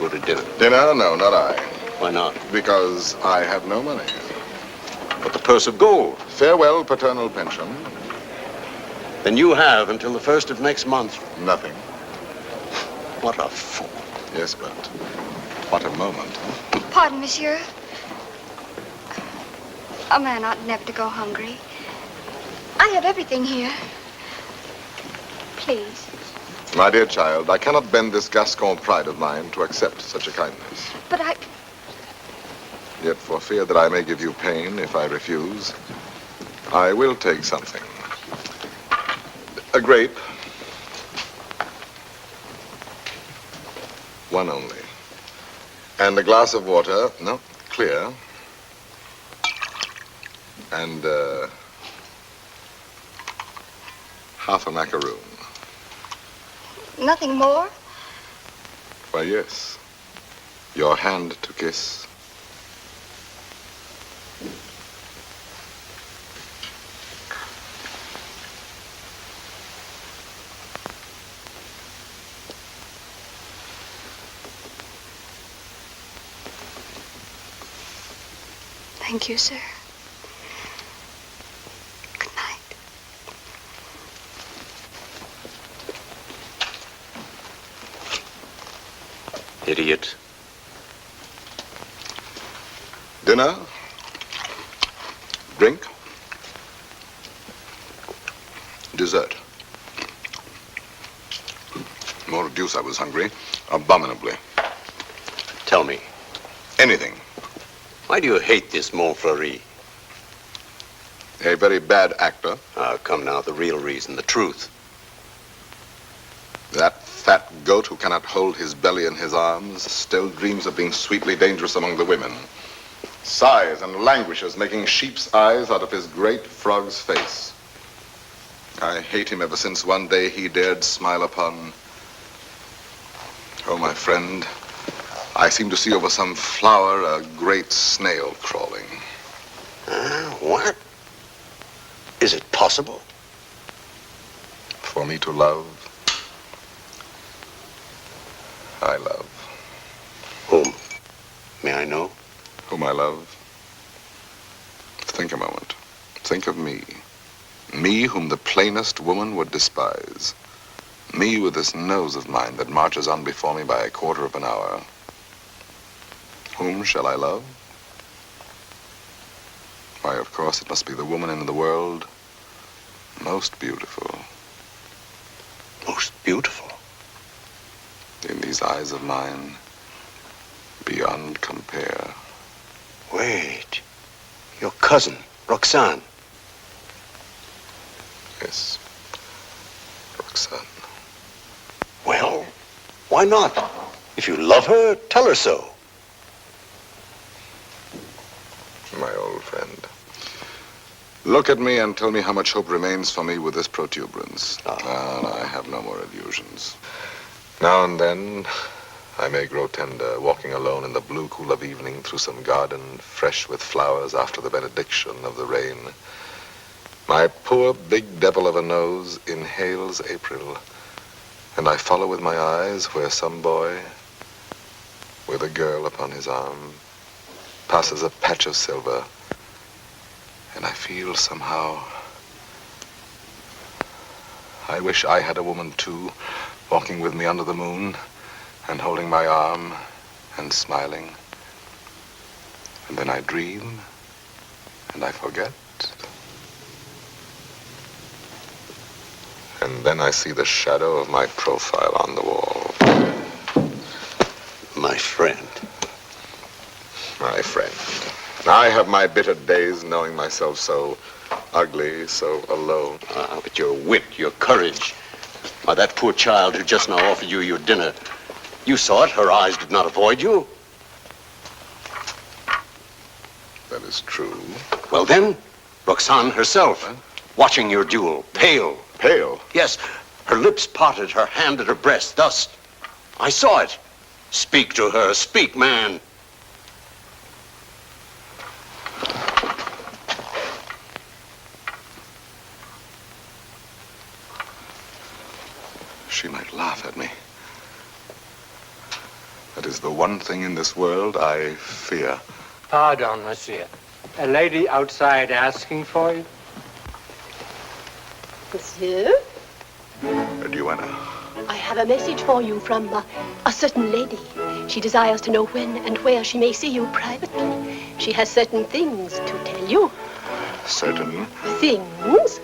go to dinner. Dinner? No, not I. Why not? Because I have no money. But the purse of gold. Farewell, paternal pension. Then you have until the 1st of next month. Nothing. What a fool. Yes, but what a moment. Pardon, monsieur. A man ought never to go hungry. I have everything here. Please. My dear child, I cannot bend this Gascon pride of mine to accept such a kindness. But I... Yet for fear that I may give you pain if I refuse, I will take something. A grape. One only. And a glass of water, no, clear. And half a macaroon. Nothing more? Why, yes. Your hand to kiss. Thank you, sir. Good night. Idiot. Dinner? Drink? Dessert? More deuce, I was hungry. Abominably. Tell me, Anything. why do you hate this Montfleury? A very bad actor. Come now, the real reason, the truth. That fat goat who cannot hold his belly in his arms still dreams of being sweetly dangerous among the women. Sighs and languishes, making sheep's eyes out of his great frog's face. I hate him ever since one day he dared smile upon... Oh, my friend, I seem to see over some flower a great snail crawling. What? Is it possible? For me to love, I love. Whom? May I know? Whom I love. Think a moment. Think of me. Me whom the plainest woman would despise. Me with this nose of mine that marches on before me by a quarter of an hour. Whom shall I love? Why, of course, it must be the woman in the world most beautiful. Most beautiful? In these eyes of mine, beyond compare. Wait. Your cousin, Roxane. Yes, Roxane. Well, why not? If you love her, tell her so. My old friend. Look at me and tell me how much hope remains for me with this protuberance. I have no more illusions. Now and then, I may grow tender, walking alone in the blue cool of evening through some garden fresh with flowers after the benediction of the rain. My poor big devil of a nose inhales April, and I follow with my eyes where some boy, with a girl upon his arm, passes a patch of silver, and I feel somehow, I wish I had a woman too, walking with me under the moon, and holding my arm, and smiling. And then I dream, and I forget. And then I see the shadow of my profile on the wall. My friend. My friend. I have my bitter days knowing myself so ugly, so alone. But your wit, your courage. Why, that poor child who just now offered you your dinner. You saw it. Her eyes did not avoid you. That is true. Well then, Roxane herself, watching your duel, pale. Pale? Yes, her lips parted, her hand at her breast, thus. I saw it. Speak to her. Speak, man. She might laugh at me. A That is the one thing in this world I fear. Pardon, monsieur. A lady outside asking for you? Monsieur, Duenna. I have a message for you from a certain lady. She desires to know when and where she may see you privately. She has certain things to tell you. Certain. Things?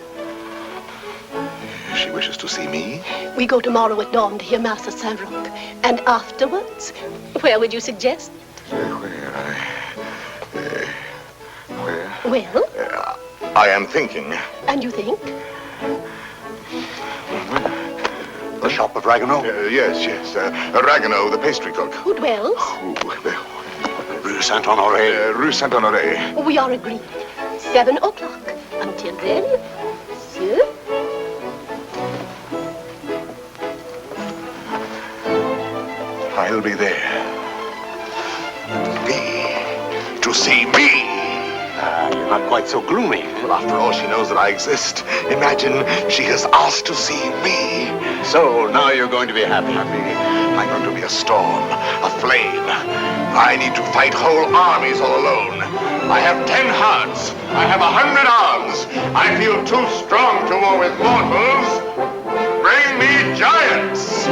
She wishes to see me? We go tomorrow at dawn to hear Mass at Saint-Roch. And afterwards, where would you suggest? Where? Well? I am thinking. And you think? The shop of Ragueneau? Yes. Ragueneau, the pastry cook. Who dwells? Rue Saint-Honoré. Rue Saint-Honoré. We are agreed. 7 o'clock. Until then, monsieur. I'll be there. To see me. You're not quite so gloomy. Well, after all, she knows that I exist. Imagine she has asked to see me. So, now you're going to be happy. I'm going to be a storm, a flame. I need to fight whole armies all alone. I have 10 hearts. I have 100 arms. I feel too strong to war with mortals. Bring me giants.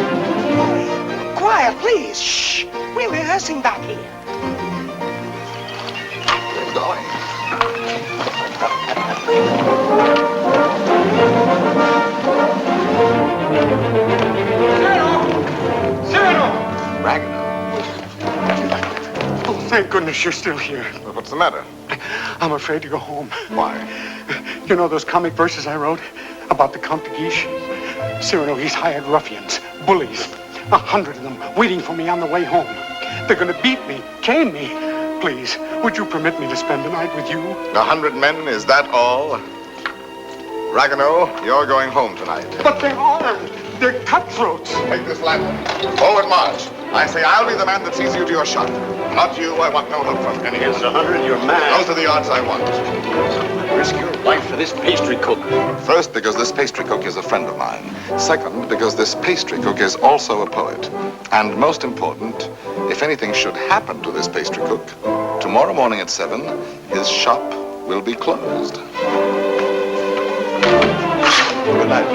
Quiet, please. Shh. We're rehearsing back here. We're going. Cyrano! Ragueneau. Oh, thank goodness you're still here. Well, what's the matter? I'm afraid to go home. Why? You know those comic verses I wrote about the Count de Guiche? Cyrano, he's hired ruffians, bullies, 100 of them waiting for me on the way home. They're going to beat me, chain me. Please, would you permit me to spend the night with you? 100 men, is that all? Ragueneau, you're going home tonight. But they're armed. They're cutthroats. Take this lantern. Forward march. I say I'll be the man that sees you to your shot. Not you. I want no help from anyone. Against 100, you're mad. Those are the odds I want. Risk your life for this pastry cook. First, because this pastry cook is a friend of mine. Second, because this pastry cook is also a poet. And most important, if anything should happen to this pastry cook, tomorrow morning at 7, his shop will be closed. Good night.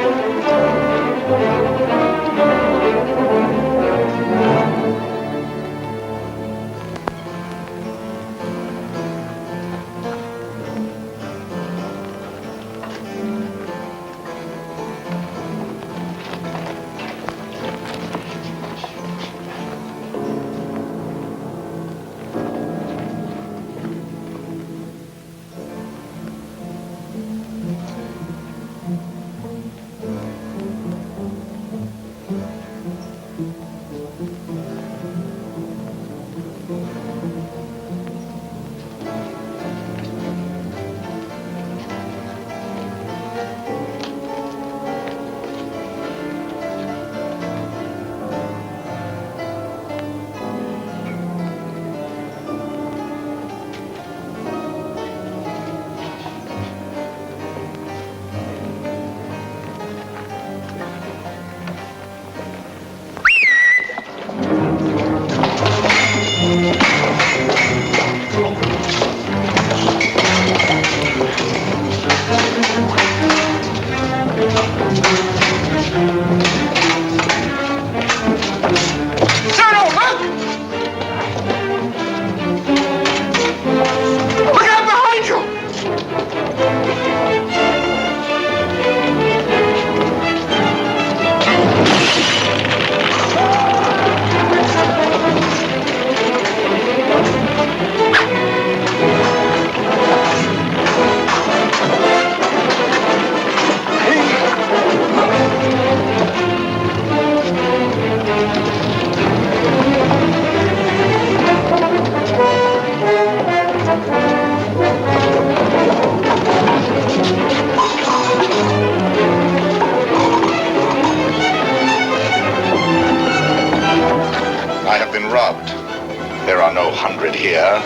here.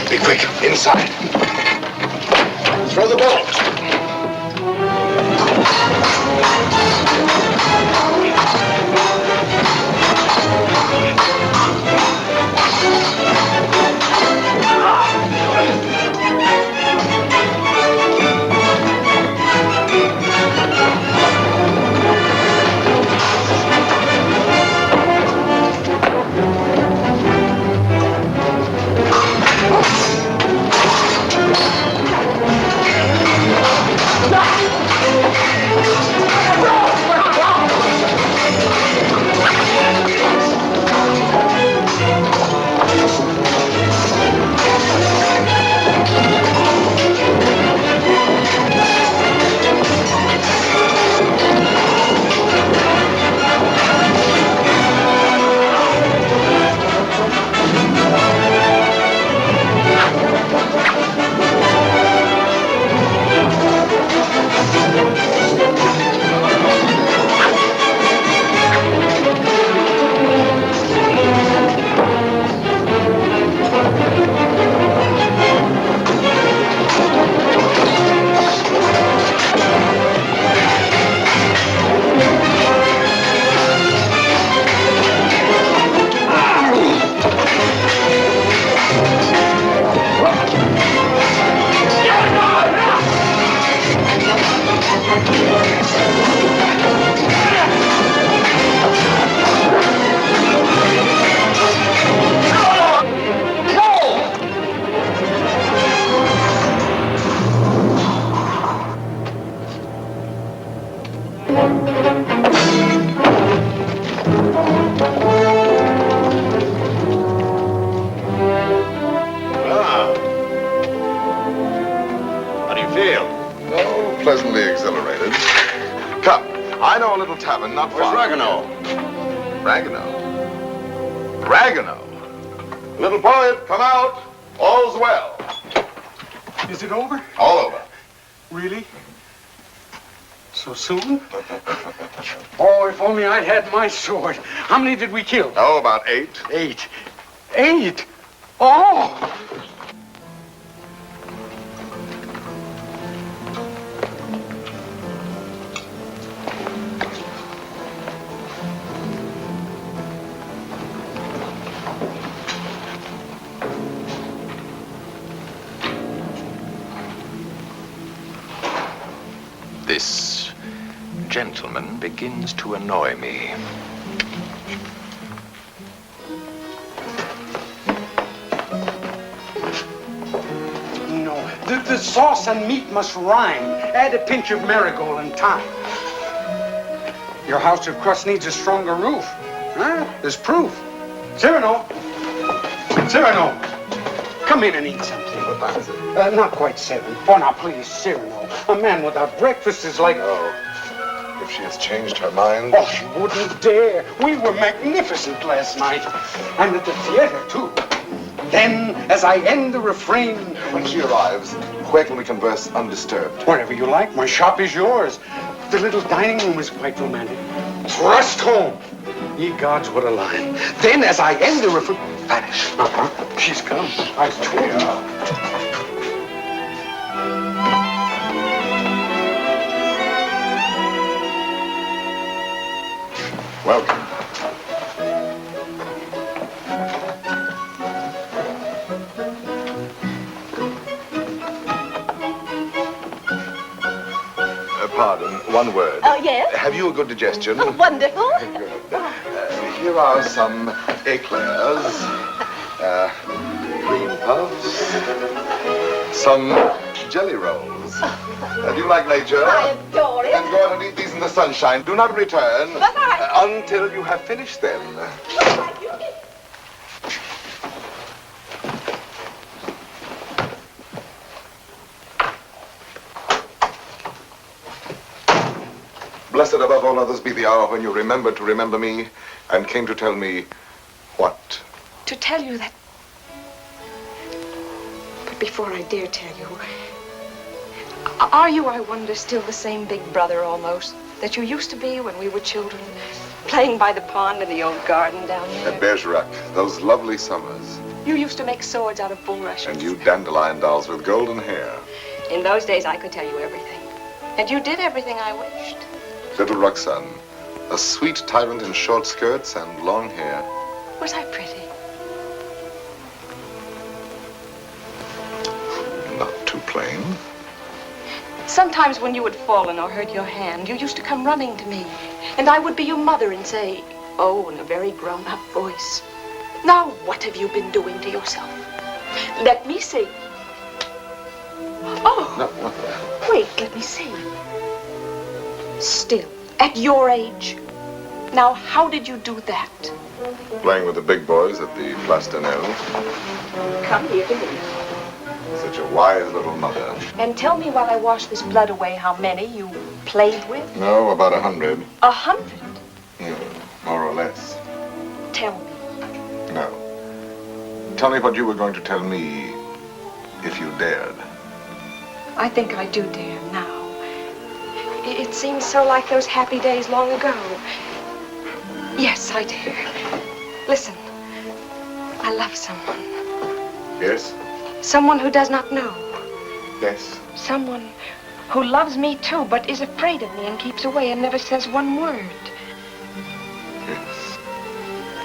Be quick, inside. Throw the bolt. How do you feel? Oh, pleasantly exhilarated. Come, I know a little tavern not Where's far. Ragueneau? Ragueneau. Little poet, come out. All's well. Is it over? All over. Really? So soon? Oh, if only I'd had my sword. How many did we kill? Oh, about 8. 8. 8? Oh! This gentleman begins to annoy me. No, the sauce and meat must rhyme. Add a pinch of marigold and thyme. Your house of crust needs a stronger roof. Huh? There's proof. Cyrano! Cyrano! Come in and eat something. What time is it? Not quite 7. Oh, now, please, Cyrano. A man without breakfast is like... Oh, if she has changed her mind. Oh, she wouldn't dare. We were magnificent last night. And at the theater, too. Then, as I end the refrain... When she arrives, where can we converse undisturbed? Wherever you like. My shop is yours. The little dining room is quite romantic. Thrust home. Ye gods, what a line. Then, as I end the refrain... Vanish. Uh-huh. She's come. I told you. Welcome. Pardon, one word. Oh, yes? Have you a good digestion? Oh, wonderful. Good. Here are some eclairs, cream puffs, some jelly rolls. Do you like nature? I adore it. Then go out and eat these in the sunshine. Do not return But until you have finished them. Blessed above all others be the hour when you remembered to remember me and came to tell me what? To tell you that... But before I dare tell you, are you, I wonder, still the same big brother almost that you used to be when we were children, playing by the pond in the old garden down there? At Bergerac, those lovely summers. You used to make swords out of bulrushes. And you dandelion dolls with golden hair. In those days, I could tell you everything. And you did everything I wished. Little Roxanne, a sweet tyrant in short skirts and long hair. Was I pretty? Not too plain. Sometimes when you had fallen or hurt your hand, you used to come running to me. And I would be your mother and say, oh, in a very grown-up voice, now what have you been doing to yourself? Let me see. Oh, No. wait, let me see. Still, at your age. Now, how did you do that? Playing with the big boys at the Place d'Anel. Come here to me. Such a wise little mother. And tell me while I wash this blood away how many you played with. No, about 100. 100? More or less. Tell me. No. Tell me what you were going to tell me if you dared. I think I do dare now. It seems so like those happy days long ago. Yes, I dare. Listen, I love someone. Yes? Someone who does not know. Yes. Someone who loves me too, but is afraid of me and keeps away and never says one word. Yes.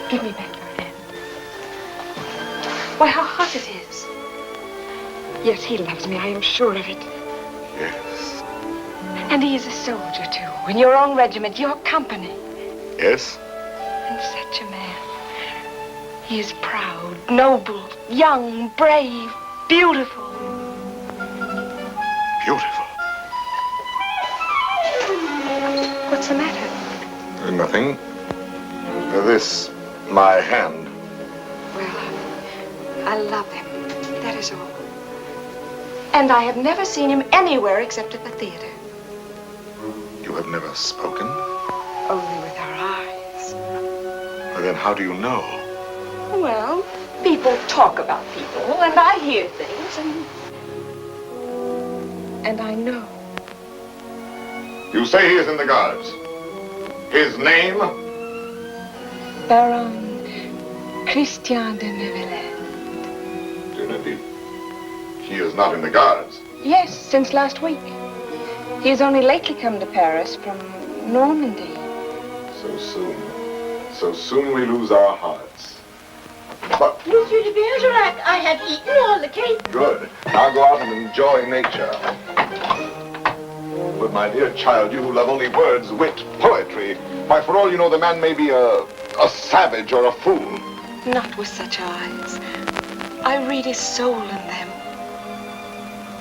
Give me back your hand. Why, how hot it is. Yes, he loves me, I am sure of it. Yes. And he is a soldier too, in your own regiment, your company. Yes? And such a man. He is proud, noble, young, brave, beautiful. Beautiful. What's the matter? Nothing. This, my hand. Well, I love him. That is all. And I have never seen him anywhere except at the theater. You have never spoken? Only with our eyes. Well, then how do you know? Well, people talk about people, and I hear things, and I know. You say he is in the guards. His name? Baron Christian de Neuvillette. He is not in the guards. Yes, since last week. He has only lately come to Paris from Normandy. So soon. So soon we lose our hearts. But Monsieur de Bergerac, I have eaten all the cake. good. Now go out and enjoy nature. But my dear child, you who love only words, wit, poetry, why, for all you know, the man may be a savage or a fool. Not with such eyes. I read his soul in them.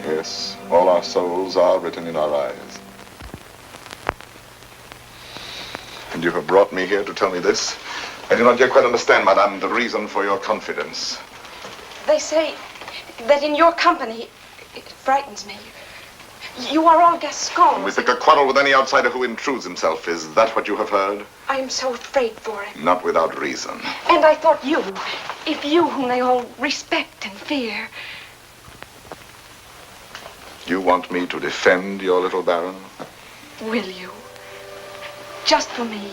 Yes, all our souls are written in our eyes. And you have brought me here to tell me this? I do not yet quite understand, madame, the reason for your confidence. They say that in your company, it frightens me. You are all Gascons. We pick a quarrel with any outsider who intrudes himself. Is that what you have heard? I am so afraid for it. Not without reason. And I thought you, if you whom they all respect and fear. You want me to defend your little baron? Will you? Just for me.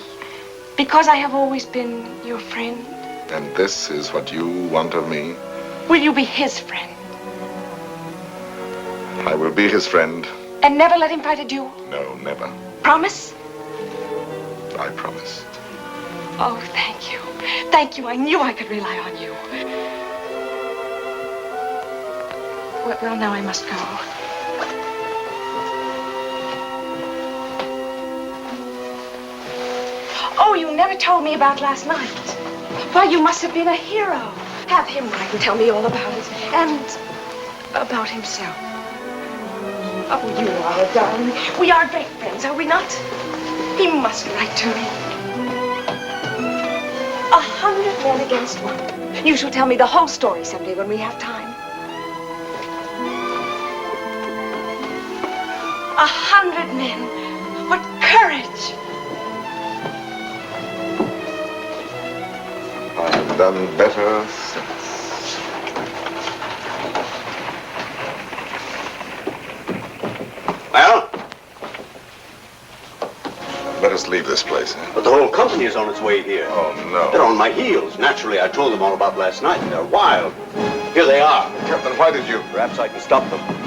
Because I have always been your friend. And this is what you want of me? Will you be his friend? I will be his friend. And never let him fight a duel? No, never. Promise? I promise. Oh, thank you. Thank you. I knew I could rely on you. Well, now I must go. Oh, you never told me about last night. Why, you must have been a hero. Have him write and tell me all about it. And about himself. Oh, you are a darling. We are great friends, are we not? He must write to me. 100 men against one. You shall tell me the whole story someday when we have time. 100 men. What courage! I have done better since. Well? Let us leave this place, eh? But the whole company is on its way here. Oh, no. They're on my heels. Naturally, I told them all about last night. They're wild. Here they are. Captain, why did you? Perhaps I can stop them.